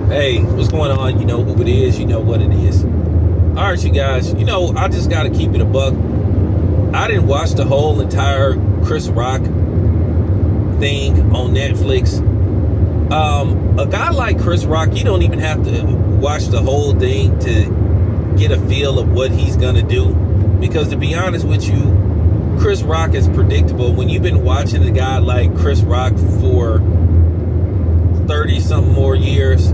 Hey, what's going on? You know who it is, you know what it is. All right, you guys, I just got to keep it a buck. I didn't watch the whole entire Chris Rock thing on Netflix. A guy like Chris Rock, you don't even have to watch the whole thing to get a feel of what he's going to do. Because to be honest with you, Chris Rock is predictable. When you've been watching a guy like Chris Rock for 30-something more years,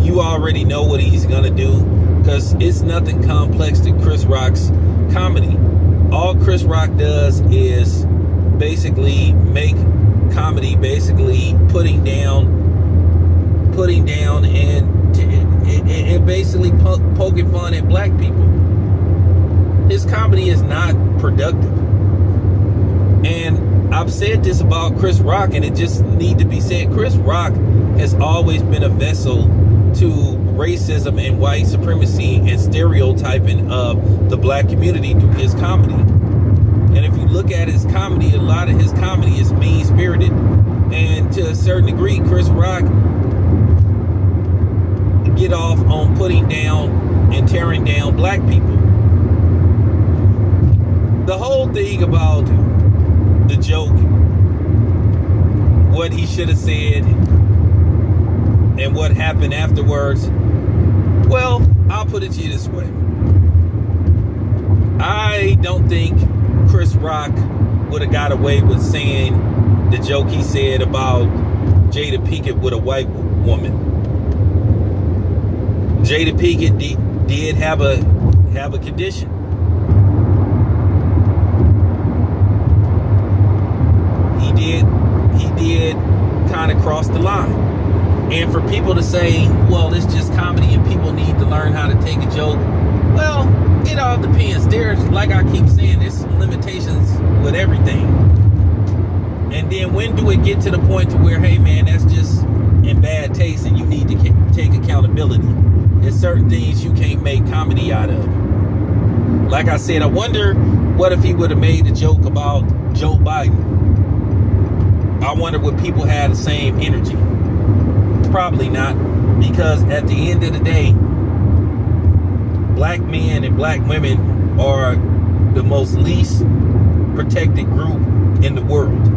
you already know what he's going to do, because it's nothing complex to Chris Rock's comedy. All Chris Rock does is basically make comedy, basically putting down and basically poking fun at black people. His comedy is not productive. And I've said this about Chris Rock, and it just need to be said. Chris Rock has always been a vessel to racism and white supremacy and stereotyping of the black community through his comedy. And if you look at his comedy, a lot of his comedy is mean-spirited. And to a certain degree, Chris Rock get off on putting down and tearing down black people. The whole thing about the joke, what he should have said, and what happened afterwards, well, I'll put it to you this way. I don't think Chris Rock would have got away with saying the joke he said about Jada Pinkett with a white woman. Jada Pinkett did have a condition. He did kind of cross the line. And for people to say, well, it's just comedy and people need to learn how to take a joke, well, it all depends. There's, like I keep saying, there's limitations with everything. And then when do it get to the point to where, hey man, that's just in bad taste and you need to take accountability? There's certain things you can't make comedy out of. Like I said, I wonder what if he would have made a joke about Joe Biden. I wonder would people have the same energy? Probably not, because at the end of the day, black men and black women are the most least protected group in the world.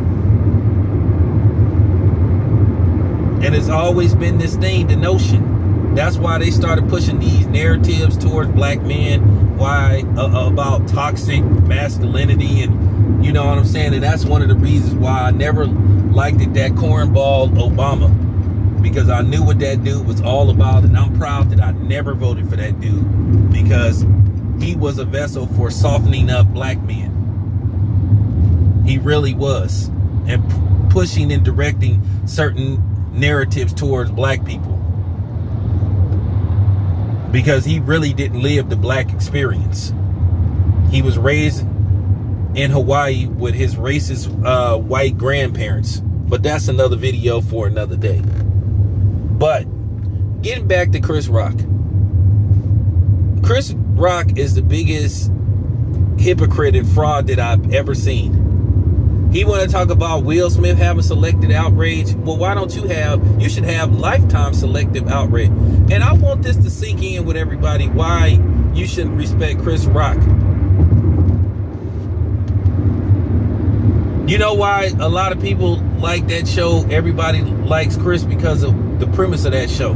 And it's always been this thing, the notion. That's why they started pushing these narratives towards black men, about toxic masculinity, and you know what I'm saying? And that's one of the reasons why I never liked it, that cornball Obama. Because I knew what that dude was all about, and I'm proud that I never voted for that dude, because he was a vessel for softening up black men. He really was, and pushing and directing certain narratives towards black people, because he really didn't live the black experience. He was raised in Hawaii with his racist white grandparents, but that's another video for another day. But getting back to Chris Rock. Chris Rock is the biggest hypocrite and fraud that I've ever seen. He want to talk about Will Smith having selective outrage. Well, why don't you should have lifetime selective outrage. And I want this to sink in with everybody, why you shouldn't respect Chris Rock. You know why a lot of people like that show? Everybody likes Chris because of the premise of that show.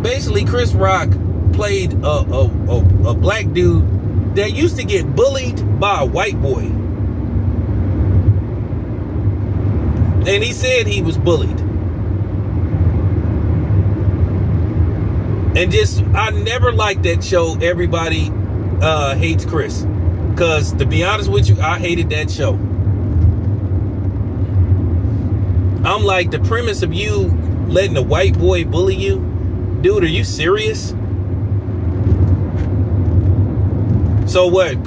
Basically, Chris Rock played a black dude that used to get bullied by a white boy. And he said he was bullied. And I never liked that show, Everybody Hates Chris. Because to be honest with you, I hated that show. I'm like, the premise of you letting a white boy bully you? Dude, are you serious? So what?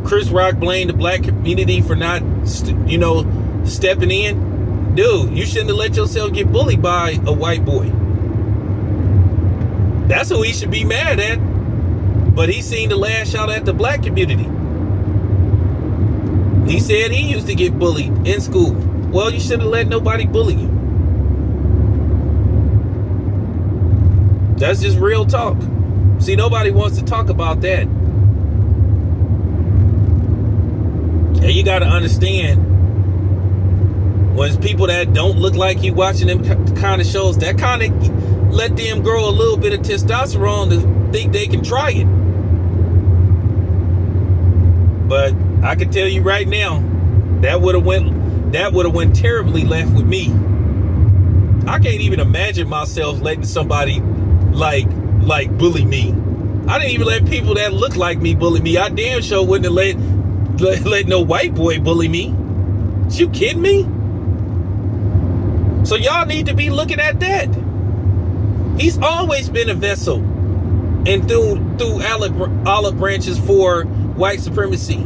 Chris Rock blamed the black community for not, stepping in? Dude, you shouldn't have let yourself get bullied by a white boy. That's who he should be mad at. But he seemed to lash out at the black community. He said he used to get bullied in school. Well, you shouldn't let nobody bully you. That's just real talk. See, nobody wants to talk about that. And you got to understand, when it's people that don't look like you watching them kind of shows, that kind of let them grow a little bit of testosterone to think they can try it. But I can tell you right now, that would have went terribly left with me. I can't even imagine myself letting somebody like bully me. I didn't even let people that look like me bully me. I damn sure wouldn't have let no white boy bully me. You kidding me? So y'all need to be looking at that. He's always been a vessel and through olive branches for white supremacy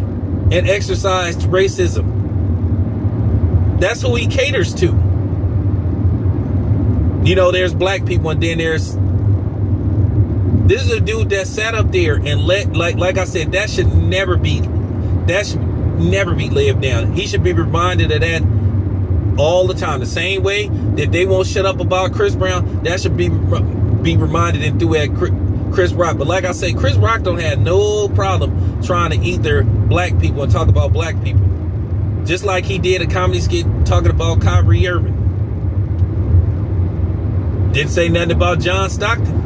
and exercised racism. That's who he caters to. You know, there's black people, and then this is a dude that sat up there and like I said, that should never be lived down. He should be reminded of that all the time. The same way that they won't shut up about Chris Brown, that should be reminded and through at Chris Rock. But like I say, Chris Rock don't have no problem trying to either black people and talk about black people. Just like he did a comedy skit talking about Kyrie Irving. Didn't say nothing about John Stockton,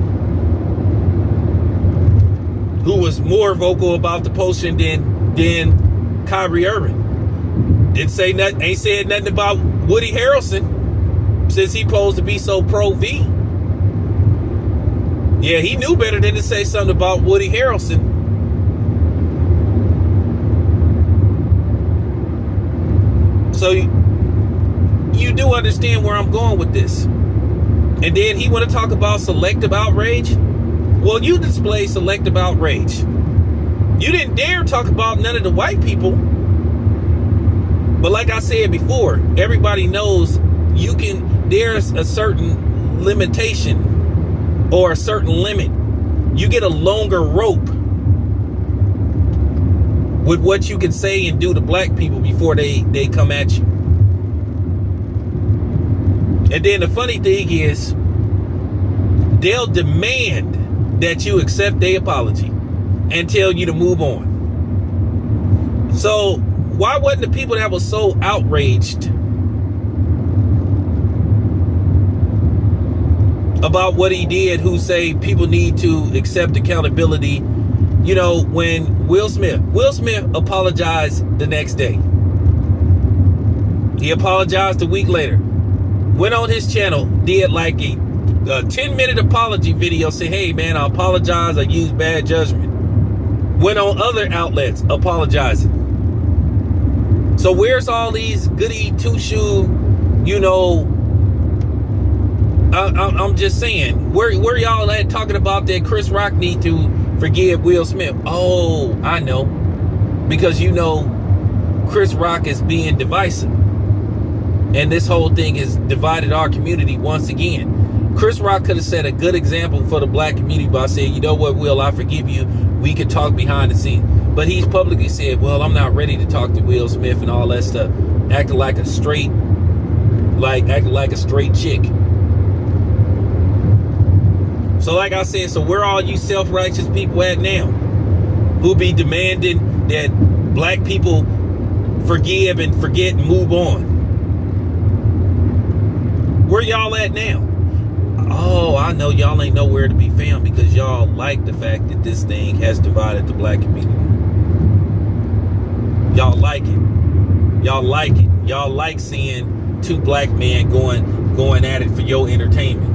who was more vocal about the potion than Kyrie Irving. Didn't say nothing, ain't said nothing about Woody Harrelson since he posed to be so pro-V. Yeah, he knew better than to say something about Woody Harrelson. So you do understand where I'm going with this. And then he want to talk about selective outrage. Well, you display selective outrage. You didn't dare talk about none of the white people. But like I said before, everybody knows there's a certain limitation or a certain limit. You get a longer rope with what you can say and do to black people before they come at you. And then the funny thing is, they'll demand that you accept their apology and tell you to move on. So why wasn't the people that were so outraged about what he did, who say people need to accept accountability, you know, when Will Smith apologized the next day. He apologized a week later. Went on his channel, did like a 10-minute apology video, say, hey man, I apologize, I used bad judgment. Went on other outlets apologizing. So where's all these goody two-shoe, you know, I'm just saying, where y'all at talking about that Chris Rock need to forgive Will Smith? Oh, I know. Because you know Chris Rock is being divisive. And this whole thing has divided our community once again. Chris Rock could have set a good example for the black community by saying, you know what, Will, I forgive you. We could talk behind the scenes. But he's publicly said, well, I'm not ready to talk to Will Smith and all that stuff. Acting like a straight chick. So like I said, so where all you self-righteous people at now? Who be demanding that black people forgive and forget and move on? Where y'all at now? Oh, I know y'all ain't nowhere to be found because y'all like the fact that this thing has divided the black community. Y'all like it. Y'all like it. Y'all like seeing two black men going at it for your entertainment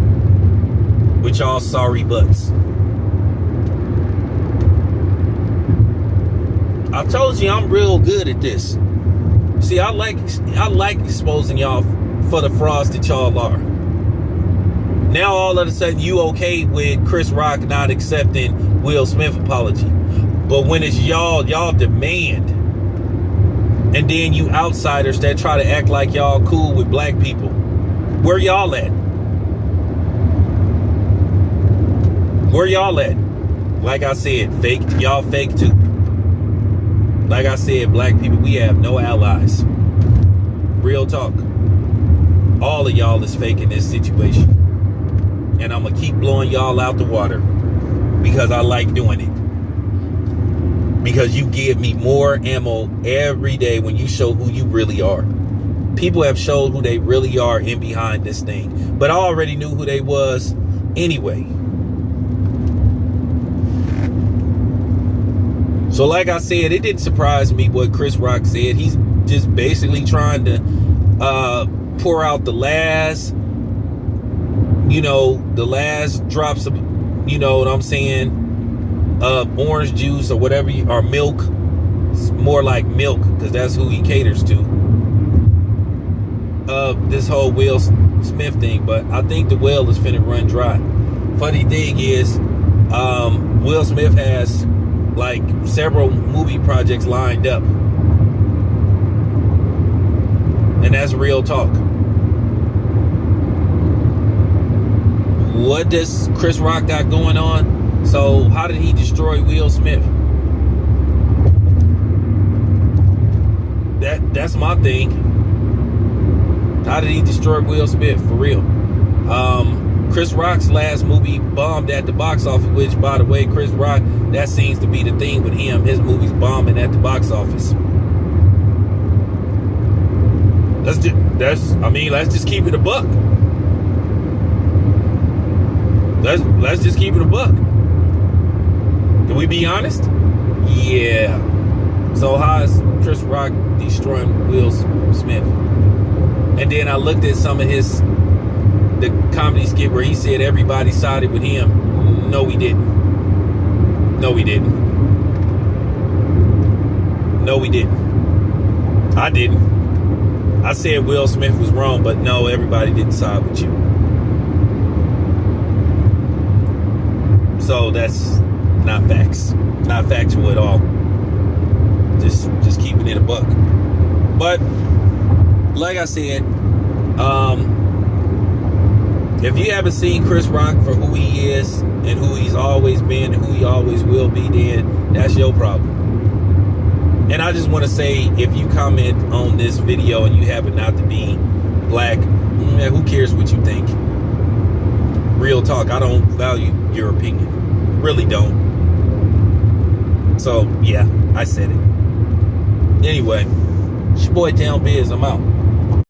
with y'all sorry butts. I told you I'm real good at this. See, I like exposing y'all for the frauds that y'all are. Now all of a sudden you okay with Chris Rock not accepting Will Smith apology. But when it's y'all demand, and then you outsiders that try to act like y'all cool with black people, where y'all at? Where y'all at? Like I said, fake, y'all fake too. Like I said, black people, we have no allies. Real talk. All of y'all is fake in this situation. and I'm gonna keep blowing y'all out the water because I like doing it. Because you give me more ammo every day when you show who you really are. People have showed who they really are in behind this thing, but I already knew who they was anyway. So like I said, it didn't surprise me what Chris Rock said. He's just basically trying to pour out the last, the last drops of, you know what I'm saying, orange juice or whatever, or milk. It's more like milk because that's who he caters to. This whole Will Smith thing, but I think the well is finna run dry. Funny thing is, Will Smith has like several movie projects lined up, and that's real talk. What does Chris Rock got going on? So how did he destroy Will Smith? That's my thing. How did he destroy Will Smith, for real? Chris Rock's last movie bombed at the box office, which, by the way, Chris Rock, that seems to be the thing with him. His movies bombing at the box office. Let's just keep it a buck. Let's just keep it a buck. Can we be honest? Yeah. So how is Chris Rock destroying Will Smith? And then I looked at some of the comedy skit where he said everybody sided with him. No, we didn't. No, we didn't. No, we didn't. I didn't. I said Will Smith was wrong, but no, everybody didn't side with you. So that's not facts. Not factual at all. Just keeping it a buck. But like I said, if you haven't seen Chris Rock for who he is and who he's always been and who he always will be, then that's your problem. And I just want to say, if you comment on this video and you happen not to be black, who cares what you think? Real talk, I don't value your opinion. Really don't. So, yeah, I said it. Anyway, it's your boy Town Biz, I'm out.